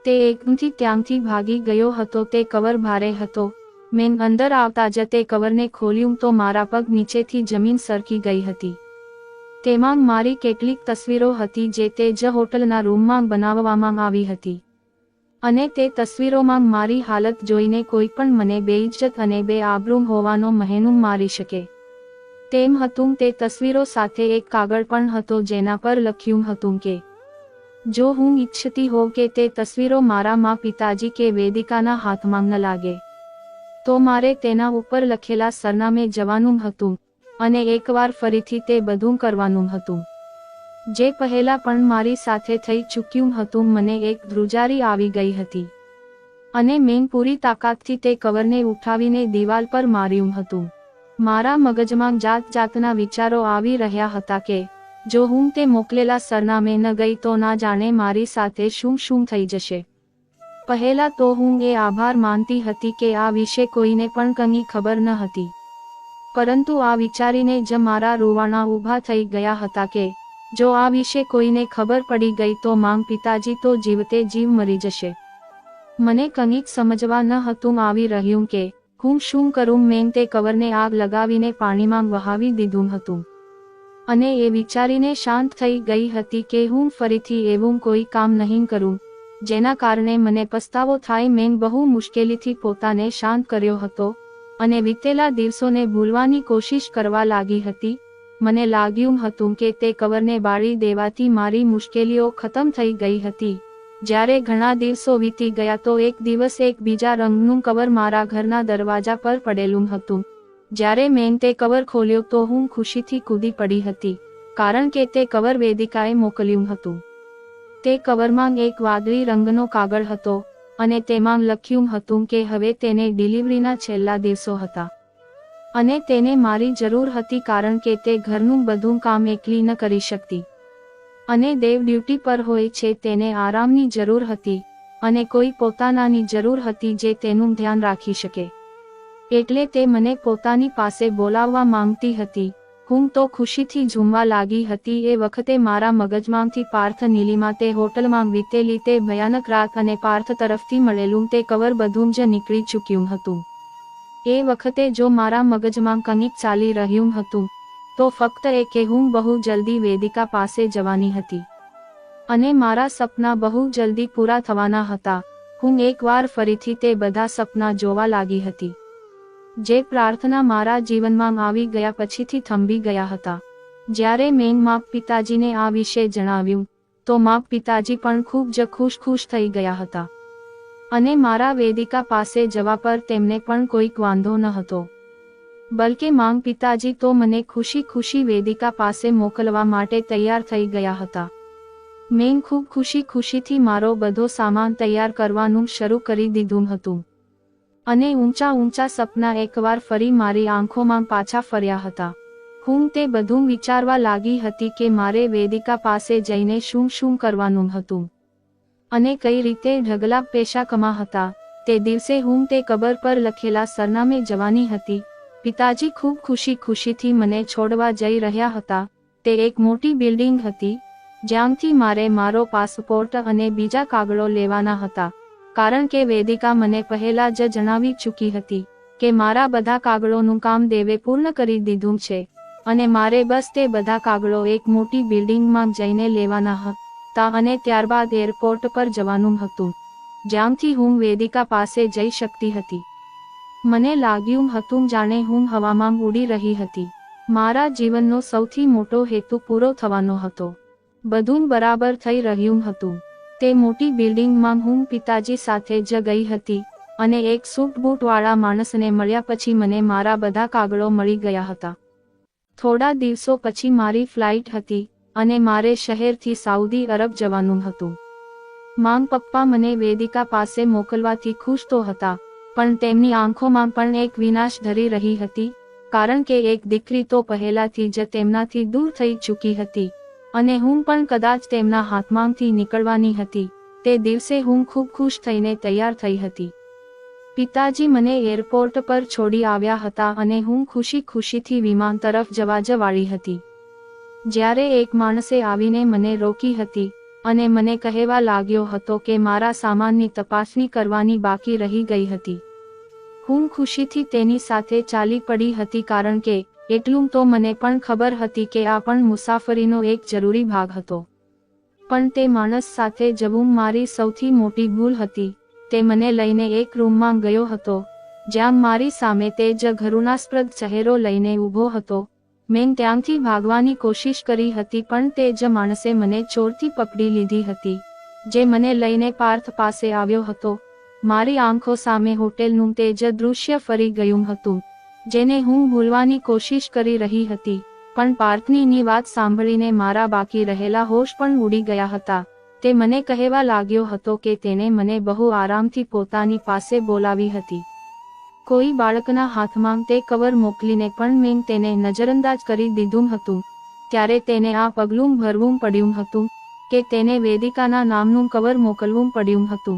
તે એકદમથી ત્યાંથી ભાગી ગયો હતો. તે કવર ભારે હતો. મેં અંદર આવતા જ તે કવરને ખોલ્યું તો મારા પગ નીચેથી જમીન સરકી ગઈ હતી. તેમાં મારી કેટલીક તસવીરો હતી જે તે જ હોટલના રૂમમાં બનાવવામાં આવી હતી, અને તે તસવીરોમાં મારી હાલત જોઈને કોઈ પણ મને બેઇજ્જત અને બેઆબરૂ હોવાનો મહેનું મારી શકે તેમ હતું. તે તસવીરો સાથે એક કાગળ પણ હતો જેના પર લખ્યું હતું કે જો હું ઈચ્છતી હોઉં કે તે તસવીરો મારા મા પિતાજી કે વેદિકાના હાથમાં ન લાગે તો મારે તેના ઉપર લખેલા સરનામે જવાનું હતું અને એકવાર ફરીથી તે બધું કરવાનું હતું જે પહેલા પણ મારી સાથે થઈ ચૂક્યું હતું. મને એક ધ્રુજારી આવી ગઈ હતી અને મેં પૂરી તાકાતથી તે કવરને ઉઠાવીને દિવાલ પર માર્યું હતું. મારા મગજમાં જાતના વિચારો આવી રહ્યા હતા કે જો હું તે મોકલેલા સરનામે ન ગઈ તો ના જાણે મારી સાથે શું થઈ જશે. પહેલા તો હું એ આભાર માનતી હતી કે આ વિશે કોઈને પણ કંઈ ખબર ન હતી, પરંતુ આ વિચારીને જ મારા રૂવાણા ઊભા થઈ ગયા હતા કે જો આ વિશે કોઈને ખબર પડી ગઈ તો માંગ પિતાજી તો જીવતે જીવ મરી જશે. મને કંઈક સમજવા ન હતું આવી રહ્યું કે હું શું કરું. મેં તે કવરને આગ લગાવીને પાણીમાં વહાવી દીધું હતું અને એ વિચારીને શાંત થઈ ગઈ હતી કે હું ફરીથી એવું કોઈ કામ નહીં કરું જેના કારણે મને પસ્તાવો થાય. મેં બહુ મુશ્કેલીથી પોતાને શાંત કર્યો હતો અને વીતેલા દિવસોને ભૂલવાની કોશિશ કરવા લાગી હતી. મને લાગ્યું હતું કે તે કવરને બાળી દેવાથી મારી મુશ્કેલીઓ ખતમ થઈ ગઈ હતી. જ્યારે ઘણા દિવસો વીતી ગયા તો એક દિવસ એક બીજા રંગનું કવર મારા ઘરના દરવાજા પર પડેલું હતું. જ્યારે મેં તે કવર ખોલ્યો તો હું ખુશીથી કૂદી પડી હતી, કારણ કે તે કવર વેદિકાએ મોકલ્યું હતું. તે કવરમાં એક વાદળી રંગનો કાગળ હતો અને તેમાં લખ્યું હતું કે હવે તેને ડિલિવરીના છેલ્લા દિવસો હતા અને તેને મારી જરૂર હતી, કારણ કે તે ઘરનું બધું કામ એકલી ન કરી શકતી અને દેવ ડ્યુટી પર હોય છે. તેને આરામની જરૂર હતી અને કોઈ પોતાનાની જરૂર હતી જે તેનું ધ્યાન રાખી શકે. એટલે તે મને પોતાની પાસે બોલાવવા માંગતી હતી. હું તો ખુશીથી ઝૂમવા લાગી હતી. એ વખતે મારા મગજમાંથી પાર્થ નીલિમા તે હોટલમાં વીતેલી તે ભયાનક રાત અને પાર્થ તરફથી મળેલું તે કવર બધું જ નીકળી ચૂક્યું હતું. એ વખતે જો મારા મગજમાં કંઈક ચાલી રહ્યું હતું તો ફક્ત એ કે હું બહુ જલ્દી વેદિકા પાસે જવાની હતી અને મારા સપના બહુ જલ્દી પૂરા થવાના હતા. હું એકવાર ફરીથી તે બધા સપના જોવા લાગી હતી જે પ્રાર્થના મારા જીવનમાં આવી ગયા પછીથી થંભી ગયા હતા. જ્યારે મેં માપ પિતાજીને આ વિશે જણાવ્યું તો માપ પિતાજી પણ ખૂબ જ ખુશ થઈ ગયા હતા અને મારા વેદિકા પાસે જવા પર તેમને પણ કોઈક વાંધો ન હતો, બલકે માંગ પિતાજી તો મને ખુશી વેદિકા પાસે મોકલવા માટે તૈયાર થઈ ગયા હતા. મેં ખૂબ ખુશીથી મારો બધો સામાન તૈયાર કરવાનું શરૂ કરી દીધું હતું અને ઊંચા સપના એકવાર ફરી મારી આંખોમાં પાછા ફર્યા હતા. હું તે બધું વિચારવા લાગી હતી કે મારે વેદિકા પાસે જઈને શું કરવાનું હતું અને કઈ રીતે ઢગલા પૈસા કમા હતા. તે દિવસે હું તે કબર પર લખેલા સરનામે જવાની હતી. પિતાજી ખૂબ ખુશીથી મને છોડવા જઈ રહ્યા હતા. તે એક મોટી બિલ્ડિંગ હતી જ્યાંથી મારે મારો પાસપોર્ટ અને બીજા કાગળો લેવાના હતા, કારણ કે વેદિકા મને પહેલા જ જણાવી ચૂકી હતી કે મારા બધા કાગળોનું કામ દેવે પૂર્ણ કરી દીધું છે અને મારે બસ તે બધા કાગળો એક મોટી બિલ્ડિંગમાં જઈને લેવાના હતા અને ત્યારબાદ એરપોર્ટ પર જવાનું હતું જ્યાંથી હું વેદિકા પાસે જઈ શકતી હતી. મને લાગ્યું હતું જાણે હું હવામાં ઉડી રહી હતી. મારા જીવનનો સૌથી મોટો હેતુ પૂરો થવાનો હતો. બધું બરાબર થઈ રહ્યું હતું. તે મોટી બિલ્ડિંગમાં હું પિતાજી સાથે જ ગઈ હતી અને એક સૂટ બૂટવાળા માણસને મળ્યા પછી મને મારા બધા કાગળો મળી ગયા હતા. થોડા દિવસો પછી મારી ફ્લાઇટ હતી અને મારે શહેરથી સાઉદી અરબ જવાનું હતું. માંગ પપ્પા મને વેદિકા પાસે મોકલવાથી ખુશ તો હતા, પણ તેમની આંખોમાં પણ એક વિનાશ ધરી રહી હતી, કારણ કે એક દીકરી તો પહેલાથી જ તેમનાથી દૂર થઈ ચૂકી હતી, અને હું પણ કદાચ તેમના હાથમાંથી નીકળવાની હતી. તે દિવસે હું ખૂબ ખુશ થઈને તૈયાર થઈ હતી. પિતાજી મને એરપોર્ટ પર છોડી આવ્યા હતા અને હું ખુશીથી વિમાન તરફ જવા જ વાળી હતી. જ્યારે એક માણસે આવીને મને રોકી હતી અને મને કહેવા લાગ્યો હતો કે મારા સામાનની તપાસણી કરવાની બાકી રહી ગઈ હતી. હું ખુશીથી તેની સાથે ચાલી પડી હતી, કારણ કે એટલું તો મને પણ ખબર હતી કે આ પણ મુસાફરીનો એક જરૂરી ભાગ હતો. પણ તે માણસ સાથે જવું મારી સૌથી મોટી ભૂલ હતી. તે મને લઈને એક રૂમમાં ગયો હતો, જ્યાં મારી સામે તે જ ઘૃણાસ્પદ ચહેરો લઈને ઊભો હતો. મેં ત્યાંથી ભાગવાની કોશિશ કરી હતી, પણ તે જ માણસે મને ચોરથી પકડી લીધી હતી, જે મને લઈને પાર્થ પાસે આવ્યો હતો. મારી આંખો સામે હોટેલનું તે જ દૃશ્ય ફરી ગયું હતું, જેને હું ભૂલવાની કોશિશ કરી રહી હતી. પણ પાર્થની વાત સાંભળીને મારા બાકી રહેલા હોશ પણ ઉડી ગયા હતા. તે મને કહેવા લાગ્યો હતો કે તેને મને બહુ આરામથી પોતાની પાસે બોલાવી હતી. કોઈ બાળકના હાથમાં તે કવર મોકલીને પણ મેં તેને નજરઅંદાજ કરી દીધું હતું. ત્યારે તેને આ પગલું ભરવું પડ્યું હતું કે તેને વેદિકાના નામનું કવર મોકલવું પડ્યું હતું,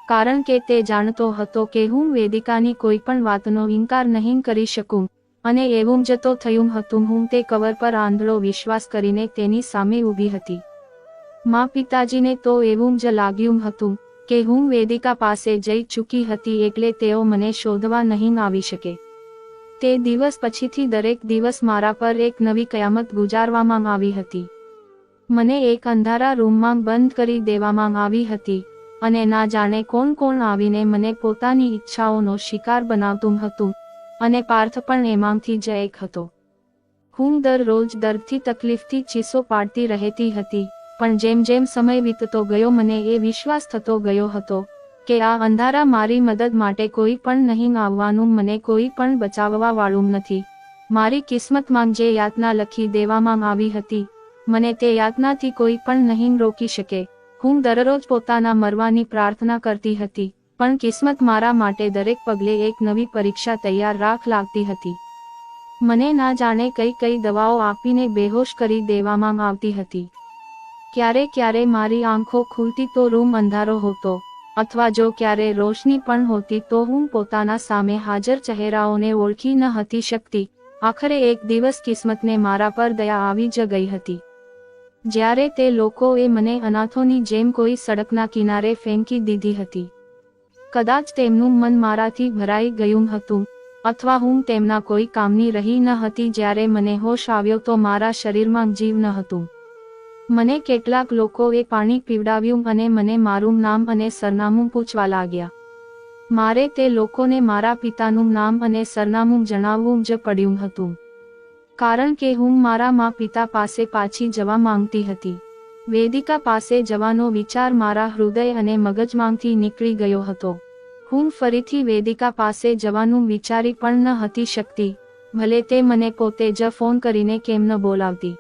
કારણ કે તે જાણતો હતો કે હું વેદિકાની કોઈ પણ વાતનો ઇનકાર નહીં કરી શકું. અને એવું જ તો થયું હતું. હું તે કવર પર આંધળો વિશ્વાસ કરીને તેની સામે ઊભી હતી. પિતાજીને તો એવું જ લાગ્યું હતું કે હું વેદિકા પાસે જઈ ચૂકી હતી, એટલે તેઓ મને શોધવા નહીં આવી શકે. તે દિવસ પછીથી દરેક દિવસ મારા પર એક નવી કયામત ગુજારવામાં આવી હતી. મને એક અંધારા રૂમમાં બંધ કરી દેવામાં આવી હતી, અને ના જાણે કોણ આવીને મને પોતાની ઈચ્છાઓનો શિકાર બનાવતું હતું, અને પાર્થ પણ એમાંથી જ એક હતો. હું દરરોજ દર્દથી તકલીફથી ચીસો પાડતી રહેતી હતી, પણ જેમ જેમ સમય વીતતો ગયો મને એ વિશ્વાસ થતો ગયો હતો કે આ અંધારા મારી મદદ માટે કોઈ પણ નહીં આવવાનું, મને કોઈ પણ બચાવવા વાળું નથી. મારી કિસ્મતમાં જે યાતના લખી દેવામાં આવી હતી, મને તે યાતનાથી કોઈ પણ નહીં રોકી શકે. હું દરરોજ પોતાના મરવાની પ્રાર્થના કરતી હતી, પણ કિસ્મત મારા માટે દરેક પગલે એક નવી પરીક્ષા તૈયાર રાખ લાગતી હતી. મને ના જાણે કઈ દવાઓ આપીને બેહોશ કરી દેવામાં આવતી હતી. ક્યારે મારી આંખો ખુલતી તો રૂમ અંધારો હોતો, અથવા જો ક્યારે રોશની પણ હોતી તો હું પોતાના સામે હાજર ચહેરાઓને ઓળખી ન હતી શકતી. આખરે એક દિવસ કિસ્મતને મારા પર દયા આવી જ ગઈ હતી, જ્યારે તે લોકોએ મને અનાથોની જેમ કોઈ સડકના કિનારે ફેંકી દીધી હતી. કદાચ તેમનું મન મારાથી ભરાઈ ગયું હતું, અથવા હું તેમના કોઈ કામની રહી ન હતી. જ્યારે મને હોશ આવ્યો તો મારા શરીરમાં જીવ ન હતું. મને કેટલાક લોકોએ પાણી પીવડાવ્યું અને મને મારું નામ અને સરનામું પૂછવા લાગ્યા. મારે તે લોકોને મારા પિતાનું નામ અને સરનામું જણાવવું જ પડ્યું હતું, કારણ કે હું મારા પિતા પાસે પાછી જવા માંગતી હતી. વેદિકા પાસે જવાનો વિચાર મારા હૃદય અને મગજમાંથી નીકળી ગયો હતો. હું ફરીથી વેદિકા પાસે જવાનું વિચારી પણ ન હતી શકતી, ભલે તે મને પોતે જ ફોન કરીને કેમ ન બોલાવતી.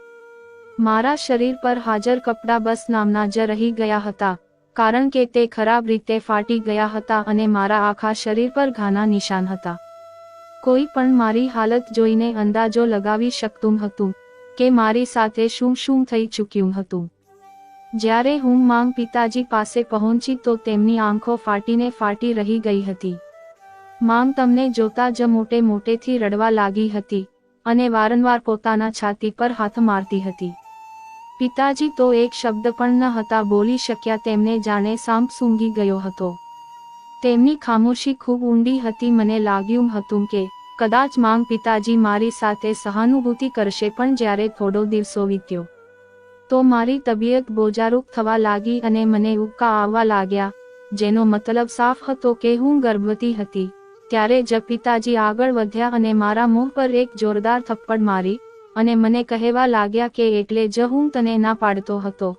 મારા શરીર પર હાજર કપડાં બસ નામના જ રહી ગયા હતા, કારણ કે તે ખરાબ રીતે ફાટી ગયા હતા અને મારા આખા શરીર પર ઘાના નિશાન હતા. કોઈ પણ મારી હાલત જોઈને અંદાજો લગાવી શકતું હતું કે મારી સાથે શું થઈ ચૂક્યું હતું. જ્યારે હું પિતાજી પાસે પહોંચી તો તેમની આંખો ફાટી રહી ગઈ હતી. તમને જોતા જ મોટેથી રડવા લાગી હતી અને વારંવાર પોતાના છાતી પર હાથ મારતી હતી. પિતાજી તો એક શબ્દ પણ ન હતા બોલી શક્યા. તેમને જાણે સાંપ સૂંઘી ગયો હતો. તેમની ખામોશી ખૂબ ઊંડી હતી. મને લાગ્યું હતું કે કદાચ પિતાજી મારી સાથે સહાનુભૂતિ કરશે, પણ જ્યારે થોડો દિવસો વીત્યો તો મારી તબિયત બોજારૂપ થવા લાગી અને મને ઉબકા આવવા લાગ્યા, જેનો મતલબ સાફ હતો કે હું ગર્ભવતી હતી. ત્યારે જ પિતાજી આગળ વધ્યા અને મારા મોં પર એક જોરદાર થપ્પડ મારી અને મને કહેવા લાગ્યા કે એટલે જ હું તને ના પાડતો હતો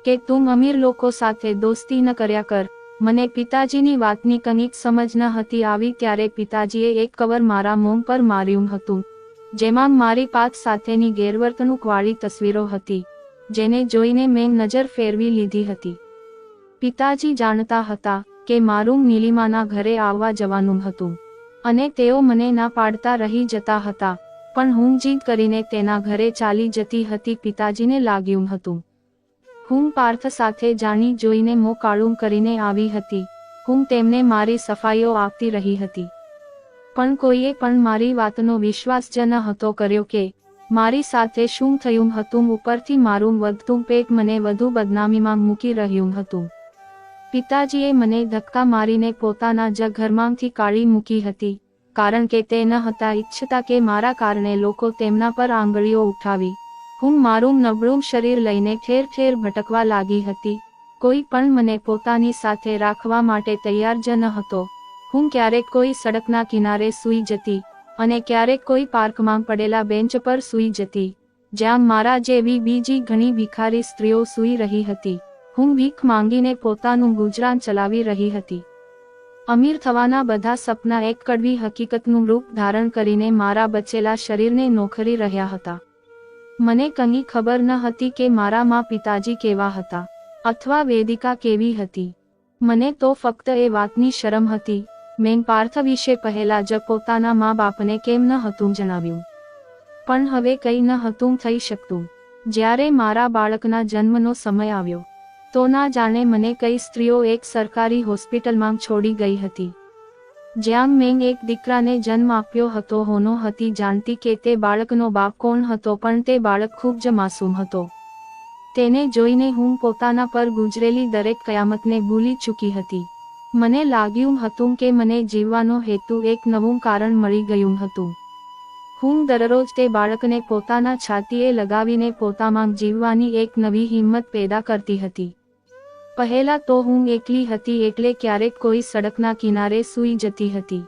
કે તું અમીર લોકો સાથે દોસ્તી ન કર્યા કર. મને પિતાજીની વાતની કંઈક સમજ ન હતી આવી ત્યારે પિતાજીએ એક કવર મારા મોં પર માર્યું હતું, જેમાં મારી પાત સાથેની ગેરવર્તણૂક વાળી તસવીરો હતી, જેને જોઈને મેં નજર ફેરવી લીધી હતી. પિતાજી જાણતા હતા કે મારું નીલિમાના ઘરે આવવા જવાનું હતું અને તેઓ મને ના પાડતા રહી જતા હતા, પણ હું જીદ કરીને તેના ઘરે ચાલી જતી હતી. પિતાજીને લાગ્યું હતું હું પાર્થ સાથે જાણી જોઈને મોં કાળું કરીને આવી હતી. હું તેમને મારી સફાઈઓ આપતી રહી હતી, પણ કોઈએ પણ મારી વાતનો વિશ્વાસ જ ન હતો કર્યો કે મારી સાથે શું થયું હતું. ઉપરથી મારું વધતું પેટ મને વધુ બદનામીમાં મૂકી રહ્યું હતું. પિતાજીએ મને ધક્કા મારીને પોતાના જ ઘરમાંથી કાઢી મૂકી હતી, કારણ કે તે ન હતા ઈચ્છતા કે મારા કારણે લોકો તેમના પર આંગળીઓ ઉઠાવી. હું મારું નબળું શરીર લઈને ઠેર ઠેર ભટકવા લાગી હતી. કોઈ પણ મને પોતાની સાથે રાખવા માટે તૈયાર જ ન હતો. હું ક્યારેક કોઈ સડકના કિનારે સૂઈ જતી અને ક્યારેક કોઈ પાર્કમાં પડેલા બેન્ચ પર સૂઈ જતી, જ્યાં મારા જેવી બીજી ઘણી ભિખારી સ્ત્રીઓ સૂઈ રહી હતી. હું ભીખ માંગીને પોતાનું ગુજરાન ચલાવી રહી હતી. અમીર થવાના બધા સપના એક કડવી હકીકતનું રૂપ ધારણ કરીને મારા બચેલા શરીરને નોખરી રહ્યા હતા. મને કંઈ ખબર ન હતી કે મારા મા પિતાજી કેવા હતા અથવા વેદિકા કેવી હતી. મને તો ફક્ત એ વાતની શરમ હતી. મેં પાર્થ વિશે પહેલા જ પોતાના મા બાપને કેમ ન હતું જણાવ્યું, પણ હવે કંઈ ન હતું થઈ શકતું. જ્યારે મારા બાળકના જન્મનો સમય આવ્યો તો ના જાણે મને કઈ સ્ત્રીઓ એક સરકારી હોસ્પિટલમાં છોડી ગઈ હતી, જ્યાં મેં એક દીકરાને જન્મ આપ્યો હતો. હોનો હતી જાણતી કે તે બાળકનો બાપ કોણ હતો, પણ તે બાળક ખૂબ જ માસૂમ હતો. તેને જોઈને હું પોતાના પર ગુજરેલી દરેક કયામતને ભૂલી ચૂકી હતી. મને લાગ્યું હતું કે મને જીવવાનો હેતુ એક નવું કારણ મળી ગયું હતું. હું દરરોજ તે બાળકને પોતાના છાતીએ લગાવીને પોતામાં જીવવાની એક નવી હિંમત પેદા કરતી હતી. પહેલા તો હું એકલી હતી એટલે ક્યારેક કોઈ સડકના કિનારે સૂઈ જતી હતી,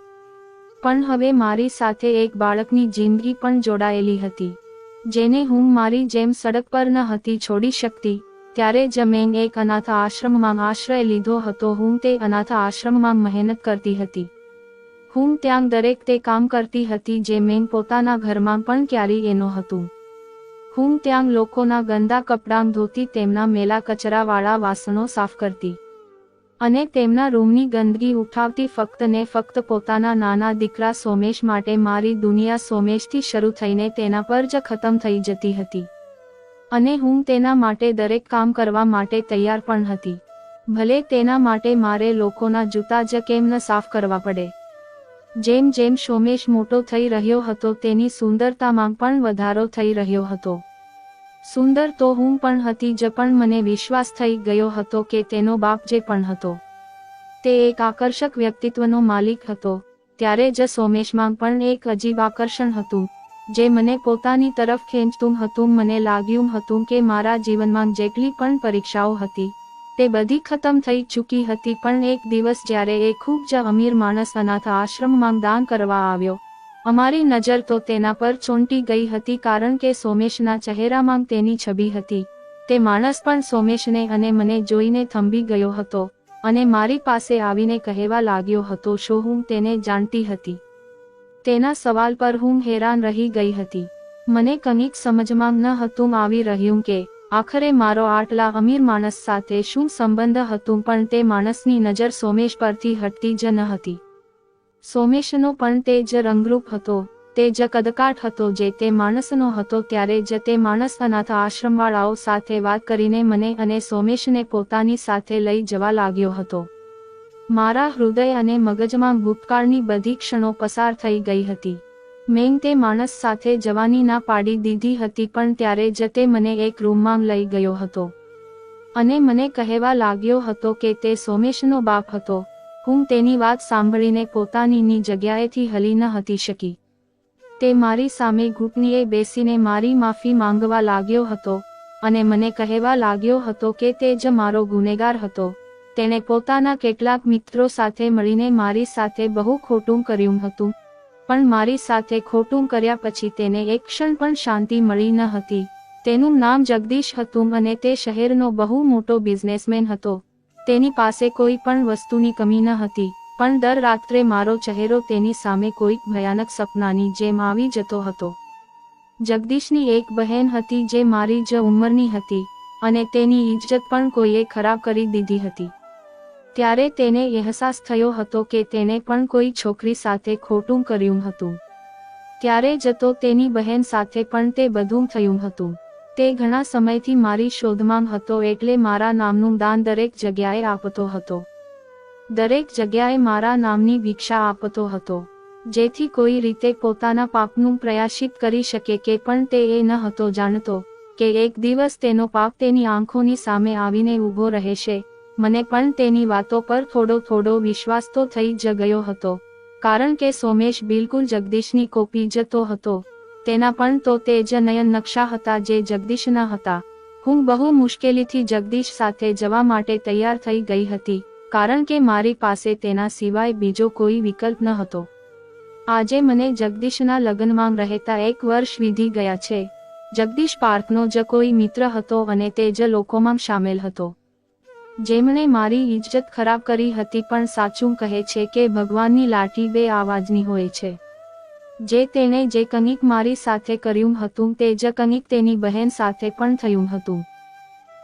પણ હવે મારી સાથે એક બાળકની જિંદગી પણ જોડાયેલી હતી, જેને હું મારી જેમ સડક પર ન હતી છોડી શકતી. ત્યારે જ મેં એક અનાથ આશ્રમમાં આશ્રય લીધો હતો. હું તે અનાથ આશ્રમમાં મહેનત કરતી હતી. હું ત્યાં દરેક તે કામ કરતી હતી જે મેં પોતાના ઘરમાં પણ ક્યારેય ન હતું. હું ત્યાં લોકોના ગંદા કપડાં ધોતી, તેમના મેલા કચરાવાળા વાસણો સાફ કરતી અને તેમના રૂમની ગંદકી ઉઠાવતી, ફક્ત ને ફક્ત પોતાના નાના દીકરા સોમેશ માટે. મારી દુનિયા સોમેશથી શરૂ થઈને તેના પર જ ખતમ થઈ જતી હતી અને હું તેના માટે દરેક કામ કરવા માટે તૈયાર પણ હતી, ભલે તેના માટે મારે લોકોના જૂતા જ કેમ ન સાફ કરવા પડે. જેમ જેમ સોમેશ મોટો થઈ રહ્યો હતો તેની સુંદરતામાં પણ વધારો થઈ રહ્યો હતો. સુંદર તો હું પણ હતી જ, પણ મને વિશ્વાસ થઈ ગયો હતો કે તેનો બાપ જે પણ હતો તે એક આકર્ષક વ્યક્તિત્વનો માલિક હતો. ત્યારે જ સોમેશમાં પણ એક અજીબ આકર્ષણ હતું જે મને પોતાની તરફ ખેંચતું હતું. મને લાગ્યું હતું કે મારા જીવનમાં જેટલી પણ પરીક્ષાઓ હતી તે બધી ખતમ થઈ ચૂકી હતી, પણ એક દિવસ જ્યારે એક ખૂબ જ અમીર માણસ અનાથ આશ્રમમાં દાન કરવા આવ્યો, અમારી નજર તો તેના પર ચોંટી ગઈ હતી, કારણ કે સોમેશના ચહેરામાં તેની છબી હતી. તે માણસ પણ સોમેશને અને મને જોઈને થંભી ગયો હતો અને મારી પાસે આવીને કહેવા લાગ્યો હતો, શું હું તેને જાણતી હતી? તેના સવાલ પર હું હેરાન રહી ગઈ હતી. મને કંઈક સમજમાં ન હતું આવી રહ્યું કે આખરે મારો આટલા અમીર માણસ સાથે શું સંબંધ હતું, પણ તે માણસની નજર સોમેશ પરથી હટતી જ ન હતી. સોમેશનો પણ તે જ રંગરૂપ હતો, તે જ કદકાઠ હતો જે તે માણસનો હતો. ત્યારે જ તે માણસ અનાથ આશ્રમવાળાઓ સાથે વાત કરીને મને અને સોમેશને પોતાની સાથે લઈ જવા લાગ્યો હતો. મારા હૃદય અને મગજમાં ભૂતકાળની બધી ક્ષણો પસાર થઈ ગઈ હતી. મેં તે માણસ સાથે જવાની ના પાડી દીધી હતી, પણ ત્યારે જ તે મને એક રૂમમાં લઈ ગયો હતો અને મને કહેવા લાગ્યો હતો કે તે સોમેશનો બાપ હતો. હું તેની વાત સાંભળીને પોતાનીની જગ્યાએથી હલી ન હતી શકી. તે મારી સામે ઘૂંટણીએ બેસીને મારી માફી માંગવા લાગ્યો હતો અને મને કહેવા લાગ્યો હતો કે તે જ મારો ગુનેગાર હતો. તેણે પોતાના કેટલાક મિત્રો સાથે મળીને મારી સાથે બહુ ખોટું કર્યું હતું, પણ મારી સાથે ખોટું કર્યા પછી તેને એક ક્ષણ પણ શાંતિ મળી ન હતી. તેનું નામ જગદીશ હતું અને તે શહેરનો બહુ મોટો બિઝનેસમેન હતો. તેની પાસે કોઈ પણ વસ્તુની કમી ન હતી, પણ દર રાત્રે મારો ચહેરો તેની સામે કોઈક ભયાનક સપનાની જેમ આવી જતો હતો. જગદીશની એક બહેન હતી જે મારી જ ઉંમરની હતી, અને તેની ઇજ્જત પણ કોઈએ ખરાબ કરી દીધી હતી. ત્યારે તેને અહેસાસ થયો હતો કે તેને પણ કોઈ છોકરી સાથે ખોટું કર્યું હતું. ત્યારે જ તો તેની બહેન સાથે પણ તે બધું થયું હતું. તે ઘણા સમયથી મારી શોધમાં હતો, એટલે મારા નામનું દાન દરેક જગ્યાએ આપતો હતો. દરેક જગ્યાએ મારા નામની ભિક્ષા આપતો હતો, જેથી કોઈ રીતે પોતાના પાપનું પ્રાયશ્ચિત કરી શકે. કે પણ તે એ ન હતો જાણતો કે એક દિવસ તેનો પાપ તેની આંખોની સામે આવીને ઊભો રહેશે. મને પણ તેની વાતો પર થોડો વિશ્વાસ તો થઈ જ ગયો હતો, કારણ કે સોમેશ બિલકુલ જગદીશની કોપી જતો હતો. તેના પણ તો તે જ નયન નકશા હતા જે જગદીશના હતા. હું બહુ મુશ્કેલીથી જગદીશ સાથે જવા માટે તૈયાર થઈ ગઈ હતી, કારણ કે મારી પાસે તેના સિવાય બીજો કોઈ વિકલ્પ ન હતો. આજે મને જગદીશના લગ્નમાં રહેતા 1 વર્ષ વીતી ગયા છે. જગદીશ પાર્થનો જ કોઈ મિત્ર હતો અને તે જ લોકોમાં સામેલ હતો જેમણે મારી ઇજ્જત ખરાબ કરી હતી. પણ સાચું કહે છે કે ભગવાનની લાઠી 2 અવાજની હોય છે. જે તેણે જે કંઈક મારી સાથે કર્યું હતું તે જ કંઈક તેની બહેન સાથે પણ થયું હતું.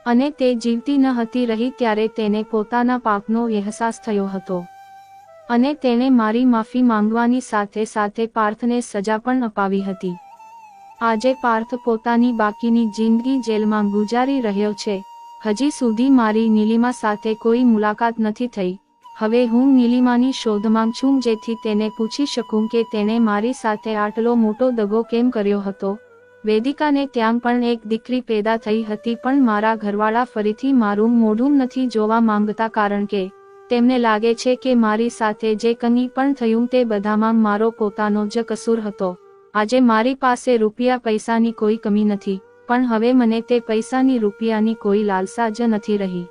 અને તે જીવતી ન હતી રહી ત્યારે તેને પોતાના પાપનો અહેસાસ થયો હતો અને તેણે મારી માફી માંગવાની સાથે સાથે પાર્થને સજા પણ અપાવી હતી. આજે પાર્થ પોતાની બાકીની જિંદગી જેલમાં ગુજારી રહ્યો છે. હજી સુધી મારી નીલિમા સાથે કોઈ મુલાકાત નથી થઈ. હવે હું નીલિમાની શોધમાં છું, જેથી તેને પૂછી શકું કે તેણે મારી સાથે આટલો મોટો દગો કેમ કર્યો હતો. વેદિકાને ત્યાં પણ એક દીકરી પેદા થઈ હતી, પણ મારા ઘરવાળા ફરીથી મારું મોઢું નથી જોવા માંગતા, કારણ કે તેમને લાગે છે કે મારી સાથે જે કંઈ પણ થયું તે બધામાં મારો પોતાનો જ કસૂર હતો. આજે મારી પાસે રૂપિયા પૈસાની કોઈ કમી નથી, પણ હવે મને તે પૈસાની રૂપિયાની કોઈ લાલસા જ નથી રહી.